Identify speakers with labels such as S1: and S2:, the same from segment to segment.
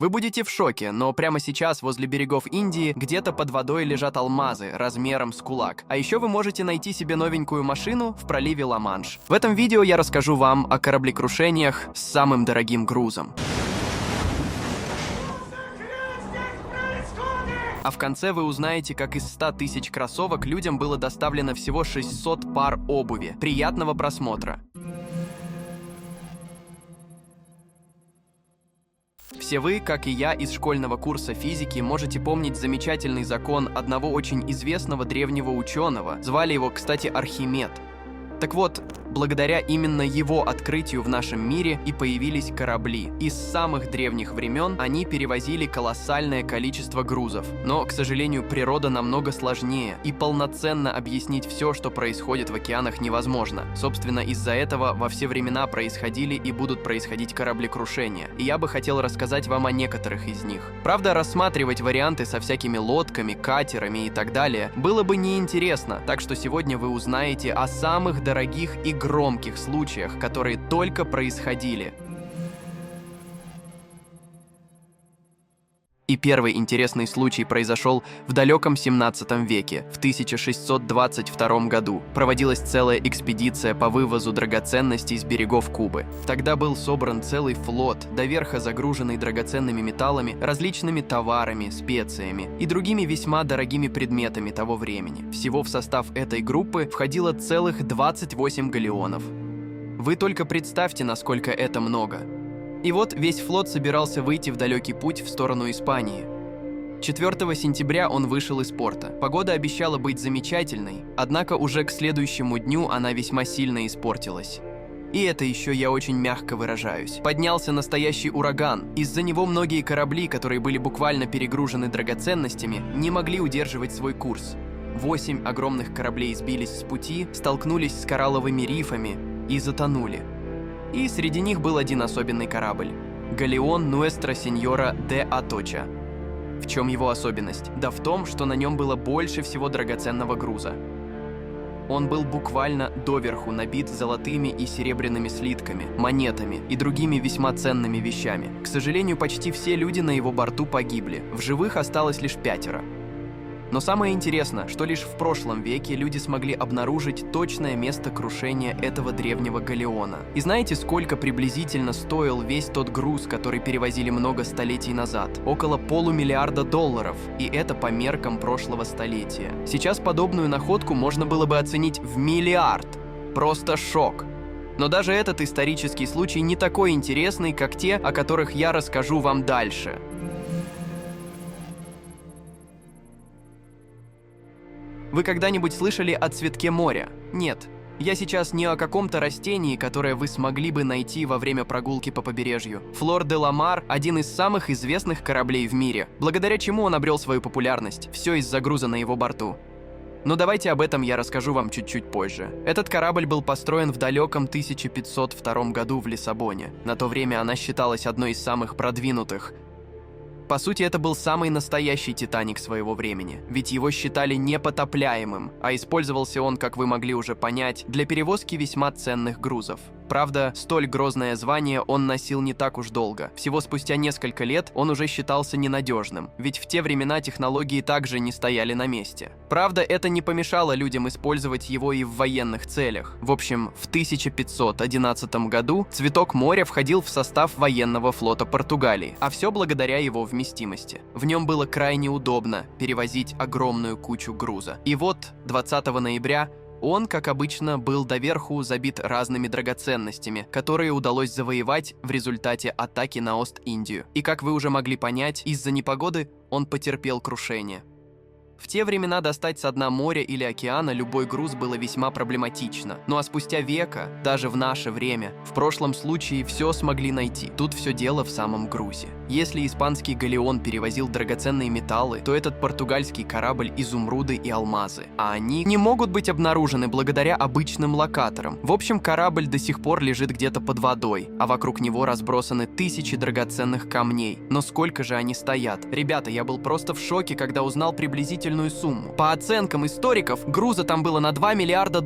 S1: Вы будете в шоке, но прямо сейчас возле берегов Индии где-то под водой лежат алмазы размером с кулак. А еще вы можете найти себе новенькую машину в проливе Ла-Манш. В этом видео я расскажу вам о кораблекрушениях с самым дорогим грузом. А в конце вы узнаете, как из 100 тысяч кроссовок людям было доставлено всего 600 пар обуви. Приятного просмотра! Все вы, как и я, из школьного курса физики можете помнить замечательный закон одного очень известного древнего ученого. Звали его, кстати, Архимед. Так вот, благодаря именно его открытию в нашем мире и появились корабли. И с самых древних времен они перевозили колоссальное количество грузов. Но, к сожалению, природа намного сложнее, и полноценно объяснить все, что происходит в океанах, невозможно. Собственно, из-за этого во все времена происходили и будут происходить кораблекрушения. И я бы хотел рассказать вам о некоторых из них. Правда, рассматривать варианты со всякими лодками, катерами и так далее было бы неинтересно, так что сегодня вы узнаете о самых дорогих и громких случаях, которые только происходили. И первый интересный случай произошел в далеком 17 веке, в 1622 году. Проводилась целая экспедиция по вывозу драгоценностей с берегов Кубы. Тогда был собран целый флот, до верха загруженный драгоценными металлами, различными товарами, специями и другими весьма дорогими предметами того времени. Всего в состав этой группы входило целых 28 галеонов. Вы только представьте, насколько это много. И вот весь флот собирался выйти в далекий путь в сторону Испании. 4 сентября он вышел из порта. Погода обещала быть замечательной, однако уже к следующему дню она весьма сильно испортилась. И это еще я очень мягко выражаюсь. Поднялся настоящий ураган. Из-за него многие корабли, которые были буквально перегружены драгоценностями, не могли удерживать свой курс. 8 огромных кораблей сбились с пути, столкнулись с коралловыми рифами и затонули. И среди них был один особенный корабль – галеон Нуэстра Сеньора де Аточа. В чем его особенность? Да в том, что на нем было больше всего драгоценного груза. Он был буквально доверху набит золотыми и серебряными слитками, монетами и другими весьма ценными вещами. К сожалению, почти все люди на его борту погибли, в живых осталось лишь 5. Но самое интересное, что лишь в прошлом веке люди смогли обнаружить точное место крушения этого древнего галеона. И знаете, сколько приблизительно стоил весь тот груз, который перевозили много столетий назад? Около $500 миллиарда, и это по меркам прошлого столетия. Сейчас подобную находку можно было бы оценить в миллиард. Просто шок. Но даже этот исторический случай не такой интересный, как те, о которых я расскажу вам дальше. Вы когда-нибудь слышали о цветке моря? Нет. Я сейчас не о каком-то растении, которое вы смогли бы найти во время прогулки по побережью. Флор де ла Мар – один из самых известных кораблей в мире, благодаря чему он обрел свою популярность. Все из-за груза на его борту. Но давайте об этом я расскажу вам чуть-чуть позже. Этот корабль был построен в далеком 1502 году в Лиссабоне. На то время она считалась одной из самых продвинутых. По сути, это был самый настоящий Титаник своего времени, ведь его считали непотопляемым, а использовался он, как вы могли уже понять, для перевозки весьма ценных грузов. Правда, столь грозное звание он носил не так уж долго. Всего спустя несколько лет он уже считался ненадежным, ведь в те времена технологии также не стояли на месте. Правда, это не помешало людям использовать его и в военных целях. В общем, в 1511 году Цветок моря входил в состав военного флота Португалии, а все благодаря его вместимости. В нем было крайне удобно перевозить огромную кучу груза. И вот 20 ноября он, как обычно, был доверху забит разными драгоценностями, которые удалось завоевать в результате атаки на Ост-Индию. И, как вы уже могли понять, из-за непогоды он потерпел крушение. В те времена достать со дна моря или океана любой груз было весьма проблематично. Ну а спустя века, даже в наше время, в прошлом случае все смогли найти. Тут все дело в самом грузе. Если испанский галеон перевозил драгоценные металлы, то этот португальский корабль – изумруды и алмазы. А они не могут быть обнаружены благодаря обычным локаторам. В общем, корабль до сих пор лежит где-то под водой, а вокруг него разбросаны тысячи драгоценных камней. Но сколько же они стоят? Ребята, я был просто в шоке, когда узнал приблизительную сумму. По оценкам историков, груза там было на $2 миллиарда.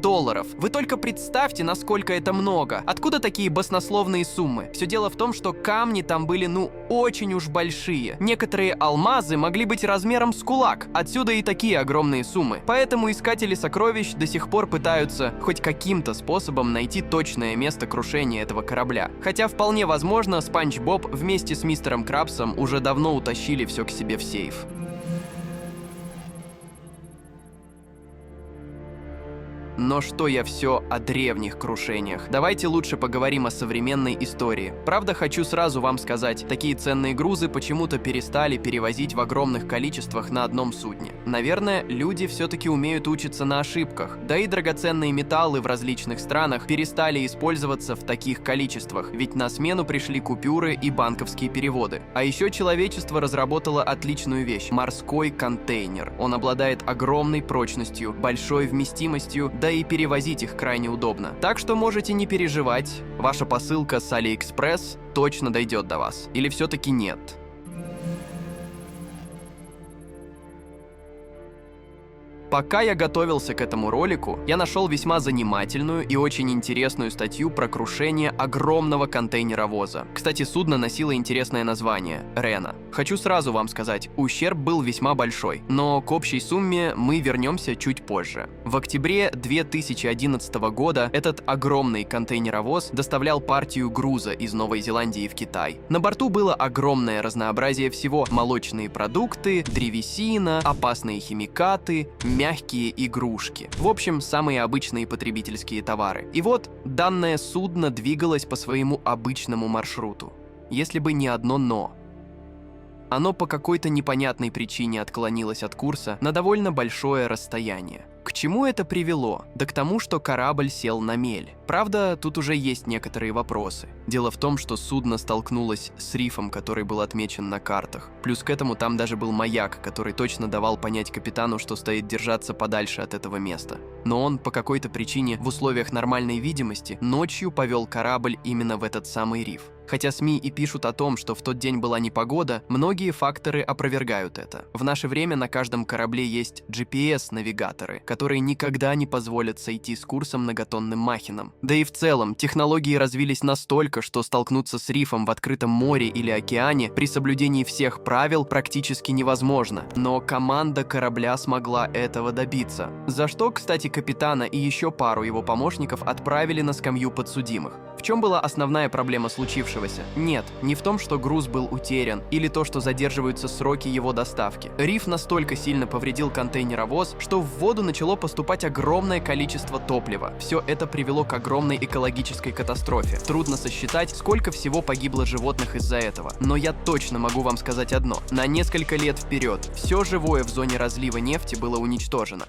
S1: Вы только представьте, насколько это много. Откуда такие баснословные суммы? Все дело в том, что камни там были, очень уж большие. Некоторые алмазы могли быть размером с кулак, отсюда и такие огромные суммы. Поэтому искатели сокровищ до сих пор пытаются хоть каким-то способом найти точное место крушения этого корабля. Хотя вполне возможно, Спанч Боб вместе с мистером Крабсом уже давно утащили все к себе в сейф. Но что я все о древних крушениях? Давайте лучше поговорим о современной истории. Правда, хочу сразу вам сказать, такие ценные грузы почему-то перестали перевозить в огромных количествах на одном судне. Наверное, люди все-таки умеют учиться на ошибках. Да и драгоценные металлы в различных странах перестали использоваться в таких количествах, ведь на смену пришли купюры и банковские переводы. А еще человечество разработало отличную вещь – морской контейнер. Он обладает огромной прочностью, большой вместимостью, да и перевозить их крайне удобно. Так что можете не переживать, ваша посылка с AliExpress точно дойдет до вас. Или все-таки нет? Пока я готовился к этому ролику, я нашел весьма занимательную и очень интересную статью про крушение огромного контейнеровоза. Кстати, судно носило интересное название – Рена. Хочу сразу вам сказать, ущерб был весьма большой, но к общей сумме мы вернемся чуть позже. В октябре 2011 года этот огромный контейнеровоз доставлял партию груза из Новой Зеландии в Китай. На борту было огромное разнообразие всего – молочные продукты, древесина, опасные химикаты, мягкие игрушки. В общем, самые обычные потребительские товары. И вот данное судно двигалось по своему обычному маршруту. Если бы не одно «но». Оно по какой-то непонятной причине отклонилось от курса на довольно большое расстояние. К чему это привело? Да к тому, что корабль сел на мель. Правда, тут уже есть некоторые вопросы. Дело в том, что судно столкнулось с рифом, который был отмечен на картах. Плюс к этому там даже был маяк, который точно давал понять капитану, что стоит держаться подальше от этого места. Но он по какой-то причине в условиях нормальной видимости ночью повел корабль именно в этот самый риф. Хотя СМИ и пишут о том, что в тот день была непогода, многие факторы опровергают это. В наше время на каждом корабле есть GPS-навигаторы, которые никогда не позволят сойти с курса многотонным махинам. Да и в целом, технологии развились настолько, что столкнуться с рифом в открытом море или океане при соблюдении всех правил практически невозможно. Но команда корабля смогла этого добиться. За что, кстати, капитана и еще пару его помощников отправили на скамью подсудимых. В чем была основная проблема случившегося? Нет, не в том, что груз был утерян, или то, что задерживаются сроки его доставки. Риф настолько сильно повредил контейнеровоз, что в воду начало поступать огромное количество топлива. Все это привело к огромной экологической катастрофе. Трудно сосчитать, сколько всего погибло животных из-за этого. Но я точно могу вам сказать одно. На несколько лет вперед все живое в зоне разлива нефти было уничтожено.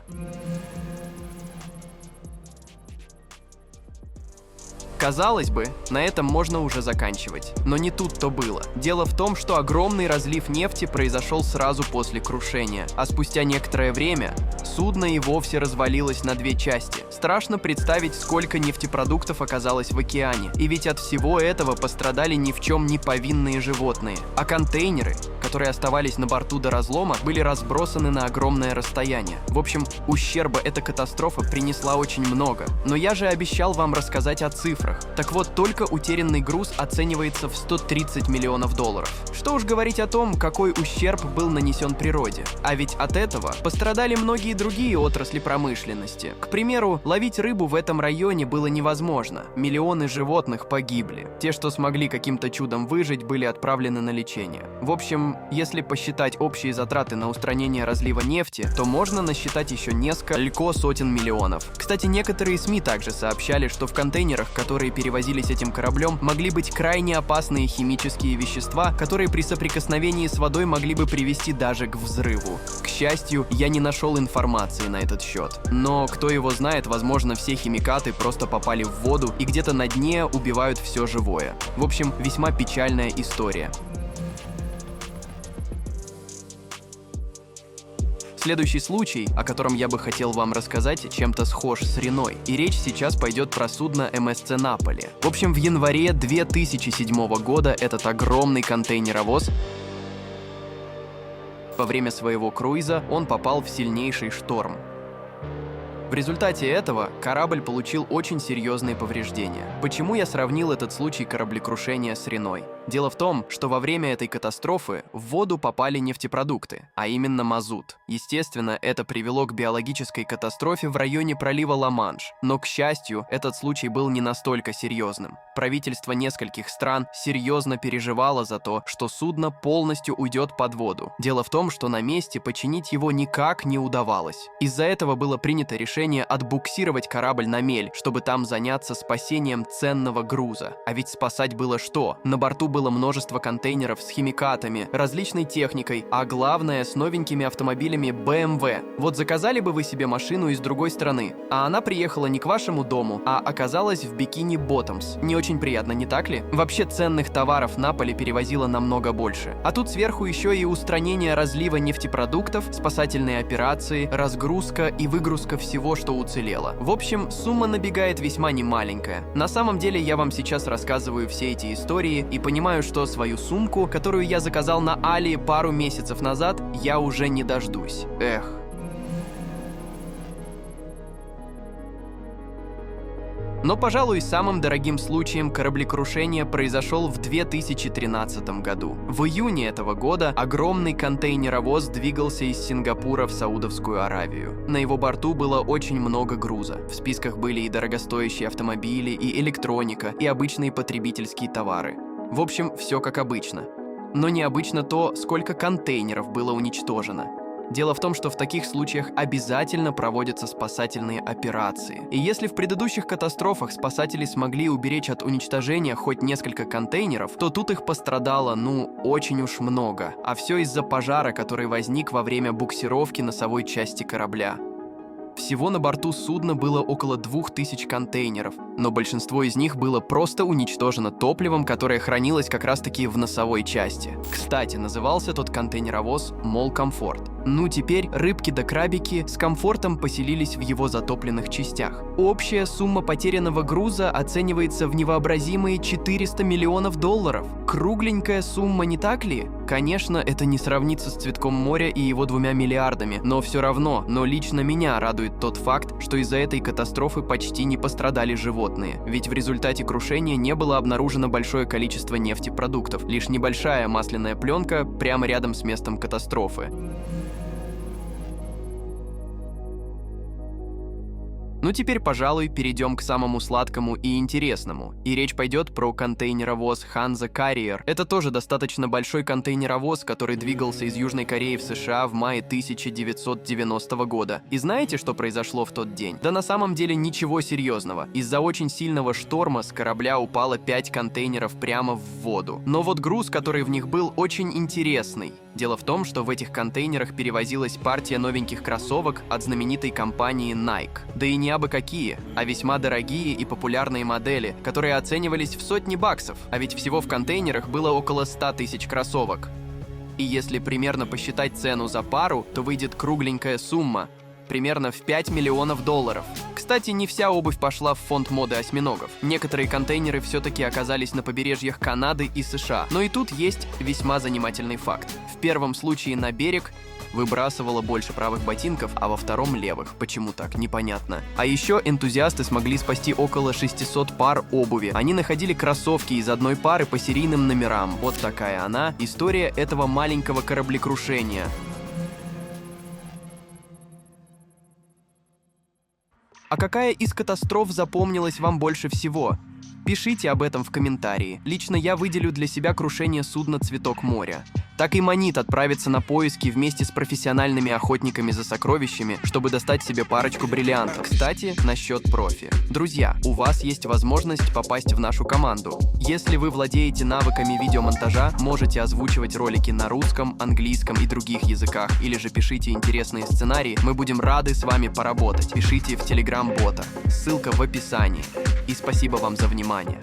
S1: Казалось бы, на этом можно уже заканчивать. Но не тут-то было. Дело в том, что огромный разлив нефти произошел сразу после крушения, а спустя некоторое время судно и вовсе развалилось на две части. Страшно представить, сколько нефтепродуктов оказалось в океане. И ведь от всего этого пострадали ни в чем не повинные животные. А контейнеры, которые оставались на борту до разлома, были разбросаны на огромное расстояние. В общем, ущерба эта катастрофа принесла очень много. Но я же обещал вам рассказать о цифрах. Так вот, только утерянный груз оценивается в 130 миллионов долларов. Что уж говорить о том, какой ущерб был нанесен природе. А ведь от этого пострадали многие другие отрасли промышленности. К примеру, ловить рыбу в этом районе было невозможно. Миллионы животных погибли. Те, что смогли каким-то чудом выжить, были отправлены на лечение. В общем, если посчитать общие затраты на устранение разлива нефти, то можно насчитать еще несколько сотен миллионов. Кстати, некоторые СМИ также сообщали, что в контейнерах, которые перевозились этим кораблем, могли быть крайне опасные химические вещества, которые при соприкосновении с водой могли бы привести даже к взрыву. К счастью, я не нашел информации на этот счет. Но кто его знает, возможно, все химикаты просто попали в воду и где-то на дне убивают все живое. В общем, весьма печальная история. Следующий случай, о котором я бы хотел вам рассказать, чем-то схож с Реной. И речь сейчас пойдет про судно МСЦ Наполи. В общем, в январе 2007 года этот огромный контейнеровоз во время своего круиза он попал в сильнейший шторм. В результате этого корабль получил очень серьезные повреждения. Почему я сравнил этот случай кораблекрушения с Реной? Дело в том, что во время этой катастрофы в воду попали нефтепродукты, а именно мазут. Естественно, это привело к биологической катастрофе в районе пролива Ла-Манш, но, к счастью, этот случай был не настолько серьезным. Правительство нескольких стран серьезно переживало за то, что судно полностью уйдет под воду. Дело в том, что на месте починить его никак не удавалось. Из-за этого было принято решение отбуксировать корабль на мель, чтобы там заняться спасением ценного груза. А ведь спасать было что? На борту было множество контейнеров с химикатами, различной техникой, а главное, с новенькими автомобилями BMW. Вот заказали бы вы себе машину из другой страны, а она приехала не к вашему дому, а оказалась в Бикини Боттомс. Не очень приятно, не так ли? Вообще ценных товаров Наполи перевозила намного больше. А тут сверху еще и устранение разлива нефтепродуктов, спасательные операции, разгрузка и выгрузка всего, что уцелело. В общем, сумма набегает весьма немаленькая. На самом деле я вам сейчас рассказываю все эти истории и понимаю, что свою сумку, которую я заказал на Али пару месяцев назад, я уже не дождусь. Эх. Но, пожалуй, самым дорогим случаем кораблекрушения произошел в 2013 году. В июне этого года огромный контейнеровоз двигался из Сингапура в Саудовскую Аравию. На его борту было очень много груза. В списках были и дорогостоящие автомобили, и электроника, и обычные потребительские товары. В общем, все как обычно. Но необычно то, сколько контейнеров было уничтожено. Дело в том, что в таких случаях обязательно проводятся спасательные операции. И если в предыдущих катастрофах спасатели смогли уберечь от уничтожения хоть несколько контейнеров, то тут их пострадало, очень уж много. А все из-за пожара, который возник во время буксировки носовой части корабля. Всего на борту судна было около 2000 контейнеров, но большинство из них было просто уничтожено топливом, которое хранилось как раз-таки в носовой части. Кстати, назывался тот контейнеровоз «Мол Комфорт». Теперь рыбки да крабики с комфортом поселились в его затопленных частях. Общая сумма потерянного груза оценивается в невообразимые $400 миллионов. Кругленькая сумма, не так ли? Конечно, это не сравнится с Цветком моря и его 2 миллиардами, но все равно, лично меня радует тот факт, что из-за этой катастрофы почти не пострадали животные, ведь в результате крушения не было обнаружено большое количество нефтепродуктов, лишь небольшая масляная пленка прямо рядом с местом катастрофы. Теперь, пожалуй, перейдем к самому сладкому и интересному. И речь пойдет про контейнеровоз Hansa Carrier. Это тоже достаточно большой контейнеровоз, который двигался из Южной Кореи в США в мае 1990 года. И знаете, что произошло в тот день? Да на самом деле ничего серьезного. Из-за очень сильного шторма с корабля упало 5 контейнеров прямо в воду. Но вот груз, который в них был, очень интересный. Дело в том, что в этих контейнерах перевозилась партия новеньких кроссовок от знаменитой компании Nike. Да и не абы какие, а весьма дорогие и популярные модели, которые оценивались в сотни баксов, а ведь всего в контейнерах было около 100 тысяч кроссовок. И если примерно посчитать цену за пару, то выйдет кругленькая сумма, примерно в $5 миллионов. Кстати, не вся обувь пошла в фонд моды осьминогов. Некоторые контейнеры все-таки оказались на побережьях Канады и США. Но и тут есть весьма занимательный факт. В первом случае на берег выбрасывало больше правых ботинков, а во втором левых. Почему так? Непонятно. А еще энтузиасты смогли спасти около 600 пар обуви. Они находили кроссовки из одной пары по серийным номерам. Вот такая она, история этого маленького кораблекрушения. А какая из катастроф запомнилась вам больше всего? Пишите об этом в комментарии. Лично я выделю для себя крушение судна «Цветок моря». Так и манит отправиться на поиски вместе с профессиональными охотниками за сокровищами, чтобы достать себе парочку бриллиантов. Кстати, насчет профи. Друзья, у вас есть возможность попасть в нашу команду. Если вы владеете навыками видеомонтажа, можете озвучивать ролики на русском, английском и других языках, или же пишите интересные сценарии, мы будем рады с вами поработать. Пишите в Telegram-бота. Ссылка в описании. И спасибо вам за внимание.